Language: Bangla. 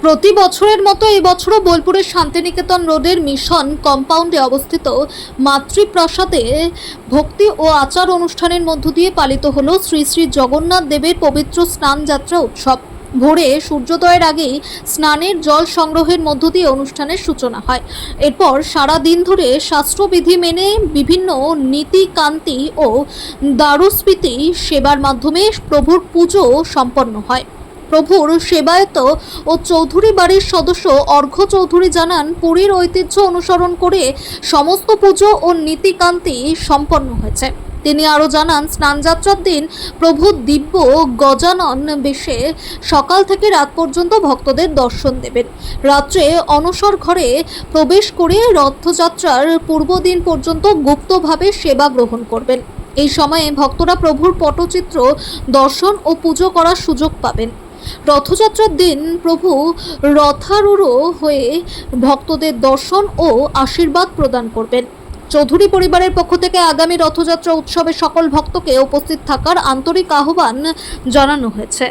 প্রতি বছরের মতো এই বছরও বোলপুরের শান্তিনিকেতন রোডের মিশন কম্পাউন্ডে অবস্থিত মাতৃপ্রাসাদে ভক্তি ও আচার অনুষ্ঠানের মধ্য দিয়ে পালিত হলো শ্রী শ্রী জগন্নাথ দেবের পবিত্র স্নান যাত্রা উৎসব। ভোরে সূর্যোদয়ের আগেই স্নানের জল সংগ্রহের মধ্য দিয়ে অনুষ্ঠানের সূচনা হয়। এরপর সারা দিন ধরে শাস্ত্রবিধি মেনে বিভিন্ন নীতিকান্তি ও দারুস্মৃতি সেবার মাধ্যমে প্রভুর পুজো সম্পন্ন হয়। প্রভুর সেবায়ত ও চৌধুরী বাড়ির সদস্য অর্ঘ্য চৌধুরী জানান, পুরীর ঐতিহ্য অনুসরণ করে সমস্ত পুজো ও নীতিকান্তি সম্পন্ন হয়েছে। তিনি আরও জানান, স্নানযাত্রার দিন প্রভু দিব্য গজানন বেশে সকাল থেকে রাত পর্যন্ত ভক্তদের দর্শন দেবেন। রাত্রে অনসর ঘরে প্রবেশ করে রথযাত্রার পূর্বদিন পর্যন্ত গুপ্তভাবে সেবা গ্রহণ করবেন। এই সময়ে ভক্তরা প্রভুর পটচিত্র দর্শন ও পুজো করার সুযোগ পাবেন। রথযাত্রার দিন প্রভু রথারূঢ় হয়ে ভক্তদের দর্শন ও আশীর্বাদ প্রদান করবেন। চৌধুরী পরিবারের পক্ষ থেকে আগামী রথযাত্রা উৎসবে সকল ভক্তকে উপস্থিত থাকার আন্তরিক আহ্বান জানানো হয়েছে।